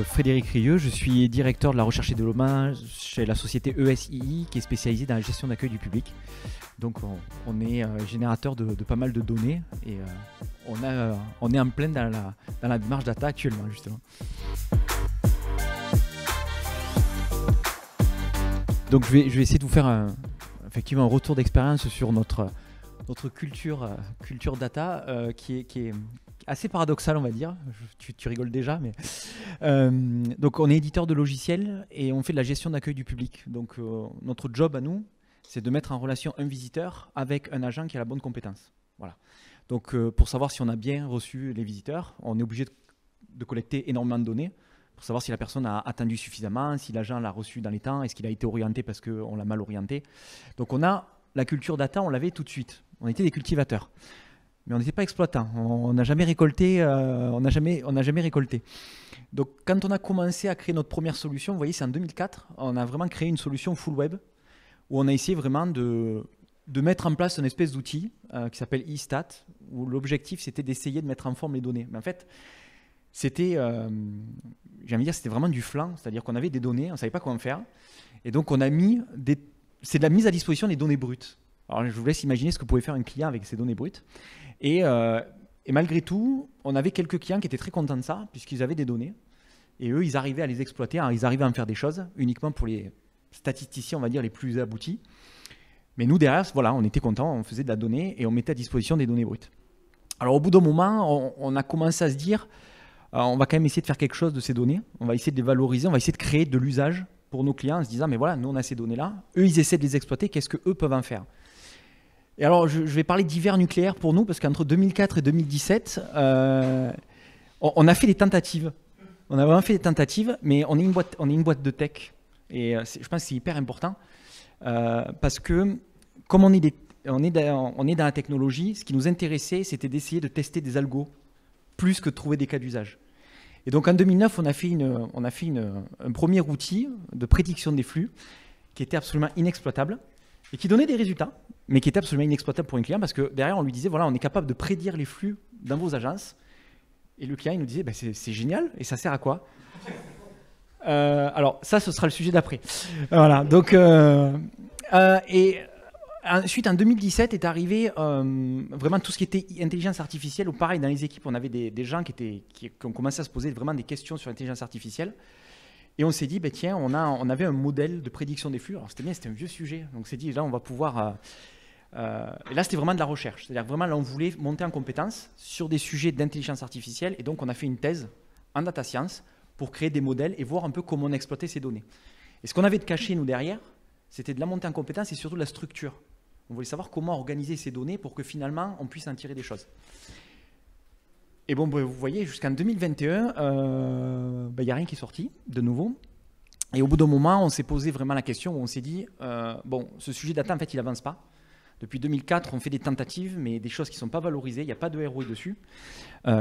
Frédéric Rieux, je suis directeur de la recherche et développement chez la société ESII qui est spécialisée dans la gestion d'accueil du public. Donc on est générateur de pas mal de données et on est en plein dans la démarche data actuellement justement. Donc je vais essayer de vous faire effectivement un retour d'expérience sur notre culture data qui est assez paradoxal, on va dire. Tu rigoles déjà, mais donc on est éditeur de logiciels et on fait de la gestion d'accueil du public. Donc notre job à nous, c'est de mettre en relation un visiteur avec un agent qui a la bonne compétence. Voilà. Donc pour savoir si on a bien reçu les visiteurs, on est obligé de collecter énormément de données pour savoir si la personne a attendu suffisamment, si l'agent l'a reçu dans les temps, est-ce qu'il a été orienté parce qu'on l'a mal orienté. Donc on a la culture data, on l'avait tout de suite. On était des cultivateurs. Mais on n'était pas exploitants, on n'a jamais récolté, on n'a jamais récolté. Donc quand on a commencé à créer notre première solution, vous voyez, c'est en 2004, on a vraiment créé une solution full web où on a essayé vraiment de mettre en place une espèce d'outil qui s'appelle eStat, où l'objectif c'était d'essayer de mettre en forme les données. Mais en fait, c'était, j'ai envie de dire, c'était vraiment du flan, c'est-à-dire qu'on avait des données, on ne savait pas quoi en faire, et donc on a mis c'est de la mise à disposition des données brutes. Alors je vous laisse imaginer ce que pouvait faire un client avec ces données brutes. Et malgré tout, on avait quelques clients qui étaient très contents de ça, puisqu'ils avaient des données. Et eux, ils arrivaient à les exploiter, ils arrivaient à en faire des choses, uniquement pour les statisticiens, on va dire, les plus aboutis. Mais nous, derrière, voilà, on était contents, on faisait de la donnée et on mettait à disposition des données brutes. Alors au bout d'un moment, on a commencé à se dire, on va quand même essayer de faire quelque chose de ces données, on va essayer de les valoriser, on va essayer de créer de l'usage pour nos clients, en se disant, mais voilà, nous on a ces données-là, eux ils essaient de les exploiter, qu'est-ce qu'eux peuvent en faire ? Et alors, je vais parler d'hiver nucléaire pour nous, parce qu'entre 2004 et 2017, on a fait des tentatives. On a vraiment fait des tentatives, mais on est une boîte de tech. Et je pense que c'est hyper important, parce que comme on est dans la technologie, ce qui nous intéressait, c'était d'essayer de tester des algos, plus que de trouver des cas d'usage. Et donc en 2009, on a fait un premier outil de prédiction des flux qui était absolument inexploitable et qui donnait des résultats, mais qui était absolument inexploitable pour un client parce que derrière, on lui disait, voilà, on est capable de prédire les flux dans vos agences. Et le client, il nous disait, bah, c'est génial, et ça sert à quoi ? Alors, ça, ce sera le sujet d'après. Voilà, donc, et ensuite, en 2017, est arrivé vraiment tout ce qui était intelligence artificielle, où pareil, dans les équipes, on avait des gens qui ont commencé à se poser vraiment des questions sur l'intelligence artificielle. Et on s'est dit, bah, tiens, on avait un modèle de prédiction des flux. Alors c'était bien, c'était un vieux sujet. Donc on s'est dit, là, on va pouvoir... et là, c'était vraiment de la recherche. C'est-à-dire vraiment, là, on voulait monter en compétence sur des sujets d'intelligence artificielle. Et donc, on a fait une thèse en data science pour créer des modèles et voir un peu comment on exploitait ces données. Et ce qu'on avait de caché, nous, derrière, c'était de la montée en compétence et surtout de la structure. On voulait savoir comment organiser ces données pour que finalement, on puisse en tirer des choses. Et bon, vous voyez, jusqu'en 2021, il n'y a rien qui est sorti de nouveau. Et au bout d'un moment, on s'est posé vraiment la question où on s'est dit, bon, ce sujet data, en fait, il n'avance pas. Depuis 2004, on fait des tentatives, mais des choses qui ne sont pas valorisées, il n'y a pas de ROI dessus.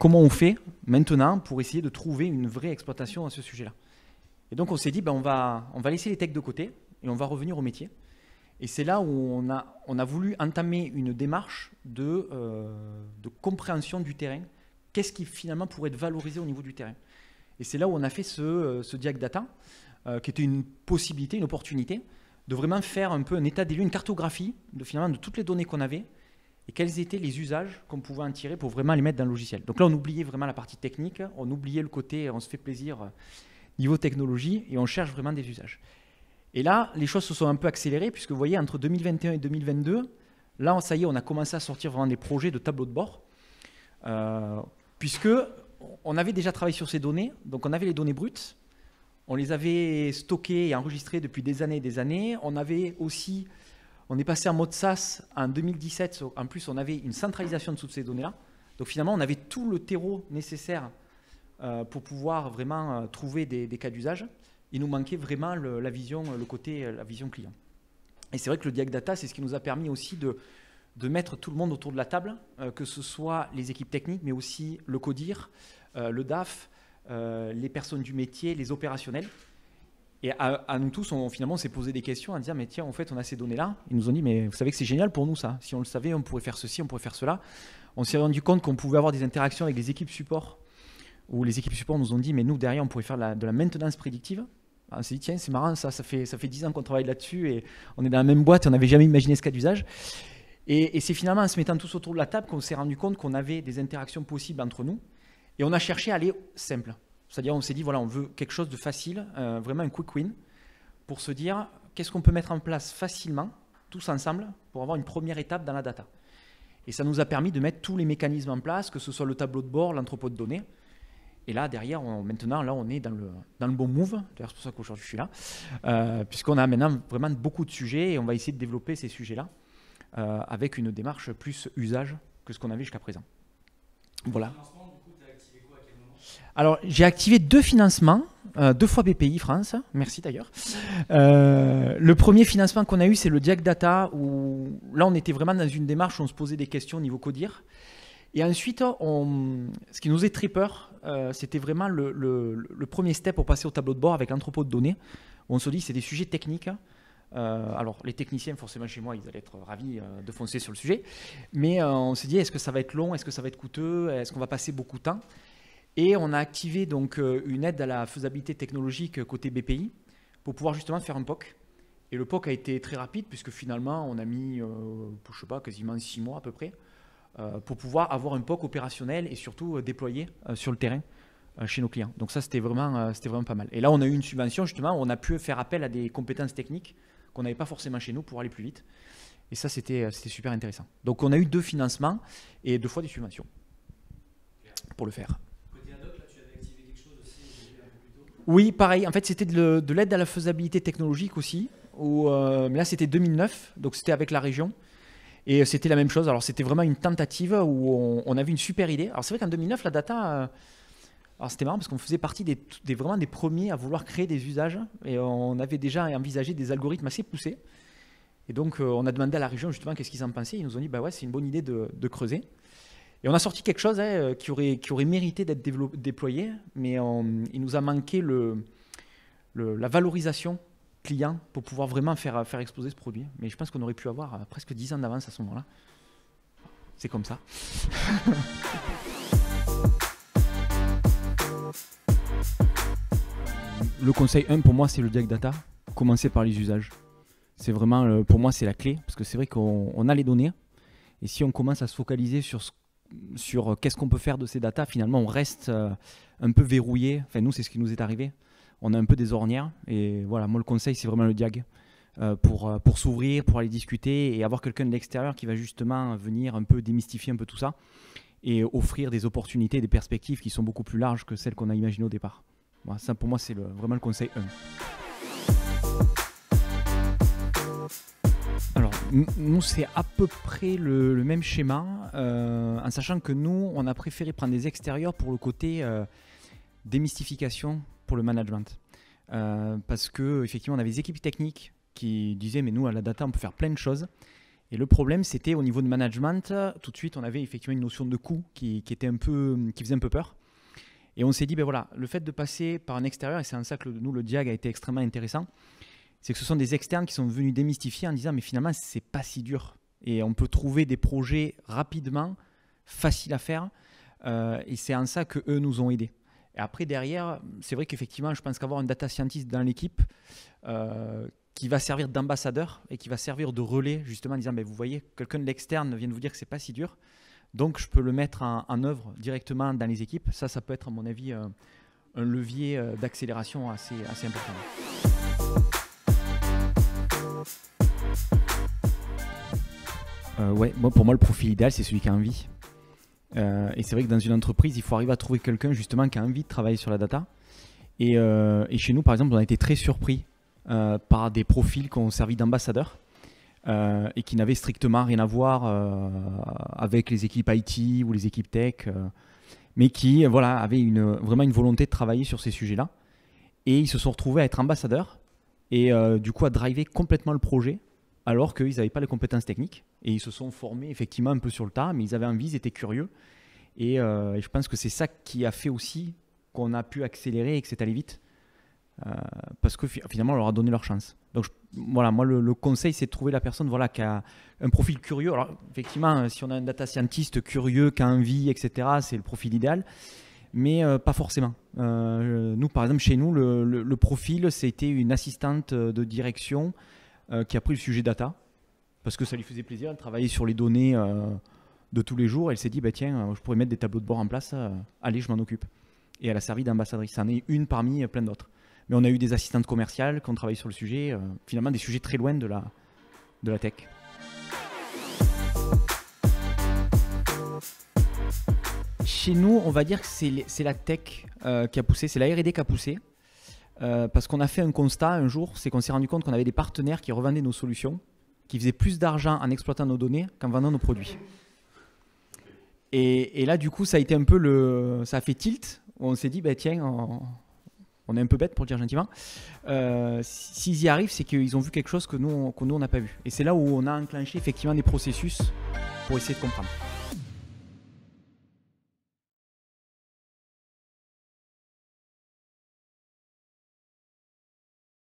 Comment on fait maintenant pour essayer de trouver une vraie exploitation à ce sujet-là ? Et donc, on s'est dit, on va laisser les techs de côté et on va revenir au métier. Et c'est là où on a voulu entamer une démarche de compréhension du terrain. Qu'est-ce qui finalement pourrait être valorisé au niveau du terrain ? Et c'est là où on a fait ce Diag Data, qui était une possibilité, une opportunité, de vraiment faire un peu un état des lieux, une cartographie finalement de toutes les données qu'on avait et quels étaient les usages qu'on pouvait en tirer pour vraiment les mettre dans le logiciel. Donc là, on oubliait vraiment la partie technique, on oubliait le côté, on se fait plaisir niveau technologie et on cherche vraiment des usages. Et là, les choses se sont un peu accélérées puisque vous voyez, entre 2021 et 2022, là, ça y est, on a commencé à sortir vraiment des projets de tableaux de bord. Puisque on avait déjà travaillé sur ces données, donc on avait les données brutes, on les avait stockées et enregistrées depuis des années et des années. On est passé en mode SaaS en 2017, en plus on avait une centralisation de toutes ces données-là. Donc finalement, on avait tout le terreau nécessaire pour pouvoir vraiment trouver des cas d'usage. Il nous manquait vraiment la vision client. Et c'est vrai que le Diag Data, c'est ce qui nous a permis aussi de mettre tout le monde autour de la table, que ce soit les équipes techniques, mais aussi le CODIR, le DAF, les personnes du métier, les opérationnels. Et à nous tous, finalement, on s'est posé des questions en disant, mais tiens, en fait, on a ces données-là. Ils nous ont dit, mais vous savez que c'est génial pour nous, ça. Si on le savait, on pourrait faire ceci, on pourrait faire cela. On s'est rendu compte qu'on pouvait avoir des interactions avec les équipes support où les équipes support nous ont dit, mais nous, derrière, on pourrait faire de la maintenance prédictive. On s'est dit, tiens, c'est marrant, ça fait 10 ans qu'on travaille là-dessus et on est dans la même boîte et on n'avait jamais imaginé ce cas d'usage. Et c'est finalement en se mettant tous autour de la table qu'on s'est rendu compte qu'on avait des interactions possibles entre nous. Et on a cherché à aller simple. C'est-à-dire, on s'est dit, voilà, on veut quelque chose de facile, vraiment un quick win, pour se dire, qu'est-ce qu'on peut mettre en place facilement, tous ensemble, pour avoir une première étape dans la data. Et ça nous a permis de mettre tous les mécanismes en place, que ce soit le tableau de bord, l'entrepôt de données. Et là, derrière, maintenant, là, on est dans le bon move. D'ailleurs, c'est pour ça qu'aujourd'hui, je suis là. Puisqu'on a maintenant vraiment beaucoup de sujets et on va essayer de développer ces sujets-là avec une démarche plus usage que ce qu'on avait jusqu'à présent. Voilà. Alors, j'ai activé 2 financements, 2 fois BPI France, merci d'ailleurs. Le premier financement qu'on a eu, c'est le Diag Data, où là, on était vraiment dans une démarche où on se posait des questions au niveau CODIR. Et ensuite, ce qui nous faisait très peur, c'était vraiment le premier step pour passer au tableau de bord avec l'entrepôt de données. On se dit, c'est des sujets techniques. Alors, les techniciens, forcément, chez moi, ils allaient être ravis de foncer sur le sujet. Mais on s'est dit, est-ce que ça va être long? Est-ce que ça va être coûteux? Est-ce qu'on va passer beaucoup de temps? Et on a activé donc une aide à la faisabilité technologique côté BPI pour pouvoir justement faire un POC. Et le POC a été très rapide puisque finalement, on a mis, je sais pas, quasiment 6 mois à peu près pour pouvoir avoir un POC opérationnel et surtout déployé sur le terrain chez nos clients. Donc ça, c'était vraiment pas mal. Et là, on a eu une subvention justement où on a pu faire appel à des compétences techniques qu'on n'avait pas forcément chez nous pour aller plus vite. Et ça, c'était super intéressant. Donc on a eu 2 financements et 2 fois des subventions pour le faire. Oui, pareil. En fait, c'était de l'aide à la faisabilité technologique aussi. Mais là, c'était 2009, donc c'était avec la région. Et c'était la même chose. Alors, c'était vraiment une tentative où on avait une super idée. Alors, c'est vrai qu'en 2009, la data, alors c'était marrant parce qu'on faisait partie vraiment des premiers à vouloir créer des usages. Et on avait déjà envisagé des algorithmes assez poussés. Et donc, on a demandé à la région justement qu'est-ce qu'ils en pensaient. Ils nous ont dit, bah ouais, c'est une bonne idée de creuser. Et on a sorti quelque chose qui aurait mérité d'être déployé, mais il nous a manqué la valorisation client pour pouvoir vraiment faire exploser ce produit. Mais je pense qu'on aurait pu avoir presque 10 ans d'avance à ce moment-là. C'est comme ça. Le conseil 1 pour moi, c'est le Diag Data. Commencer par les usages. C'est vraiment, pour moi, c'est la clé, parce que c'est vrai qu'on a les données, et si on commence à se focaliser sur qu'est-ce qu'on peut faire de ces datas, finalement on reste un peu verrouillé. Enfin nous c'est ce qui nous est arrivé. On a un peu des ornières et voilà, moi le conseil c'est vraiment le Diag pour s'ouvrir, pour aller discuter et avoir quelqu'un de l'extérieur qui va justement venir un peu démystifier un peu tout ça et offrir des opportunités, des perspectives qui sont beaucoup plus larges que celles qu'on a imaginées au départ. Voilà, ça pour moi c'est vraiment le conseil 1. Alors, nous, c'est à peu près le même schéma, en sachant que nous, on a préféré prendre des extérieurs pour le côté démystification pour le management. Parce qu'effectivement, on avait des équipes techniques qui disaient, mais nous, à la data, on peut faire plein de choses. Et le problème, c'était au niveau de management, tout de suite, on avait effectivement une notion de coût qui faisait un peu peur. Et on s'est dit, ben voilà, le fait de passer par un extérieur, et c'est en ça que nous, le Diag a été extrêmement intéressant, c'est que ce sont des externes qui sont venus démystifier en disant mais finalement c'est pas si dur et on peut trouver des projets rapidement, faciles à faire et c'est en ça que eux nous ont aidés. Et après derrière, c'est vrai qu'effectivement je pense qu'avoir un data scientist dans l'équipe qui va servir d'ambassadeur et qui va servir de relais justement en disant ben, vous voyez quelqu'un de l'externe vient de vous dire que c'est pas si dur, donc je peux le mettre en œuvre directement dans les équipes. Ça peut être à mon avis un levier d'accélération assez important. Ouais, pour moi le profil idéal c'est celui qui a envie. Et c'est vrai que dans une entreprise il faut arriver à trouver quelqu'un justement qui a envie de travailler sur la data. Et chez nous par exemple on a été très surpris par des profils qui ont servi d'ambassadeurs et qui n'avaient strictement rien à voir avec les équipes IT ou les équipes tech, mais qui voilà, avaient vraiment une volonté de travailler sur ces sujets-là. Et ils se sont retrouvés à être ambassadeurs et du coup à driver complètement le projet alors qu'ils n'avaient pas les compétences techniques et ils se sont formés effectivement un peu sur le tas, mais ils avaient envie, ils étaient curieux et je pense que c'est ça qui a fait aussi qu'on a pu accélérer et que c'est allé vite parce que finalement on leur a donné leur chance. Donc voilà, moi le conseil c'est de trouver la personne voilà, qui a un profil curieux. Alors effectivement si on a un data scientist curieux, qui a envie, etc., c'est le profil idéal. mais pas forcément. Nous, par exemple, chez nous, le profil, c'était une assistante de direction qui a pris le sujet data, parce que ça lui faisait plaisir, elle travaillait sur les données de tous les jours. Elle s'est dit, bah, tiens, je pourrais mettre des tableaux de bord en place, allez, je m'en occupe. Et elle a servi d'ambassadrice. Ça en est une parmi plein d'autres. Mais on a eu des assistantes commerciales qui ont travaillé sur le sujet, finalement des sujets très loin de la tech. Chez nous, on va dire que c'est la tech qui a poussé, c'est la R&D qui a poussé. Parce qu'on a fait un constat un jour, c'est qu'on s'est rendu compte qu'on avait des partenaires qui revendaient nos solutions, qui faisaient plus d'argent en exploitant nos données qu'en vendant nos produits. Et là, du coup, ça a été un peu ça a fait tilt. On s'est dit, bah, tiens, on est un peu bête pour le dire gentiment. S'ils y arrivent, c'est qu'ils ont vu quelque chose que nous, on n'a pas vu. Et c'est là où on a enclenché effectivement des processus pour essayer de comprendre.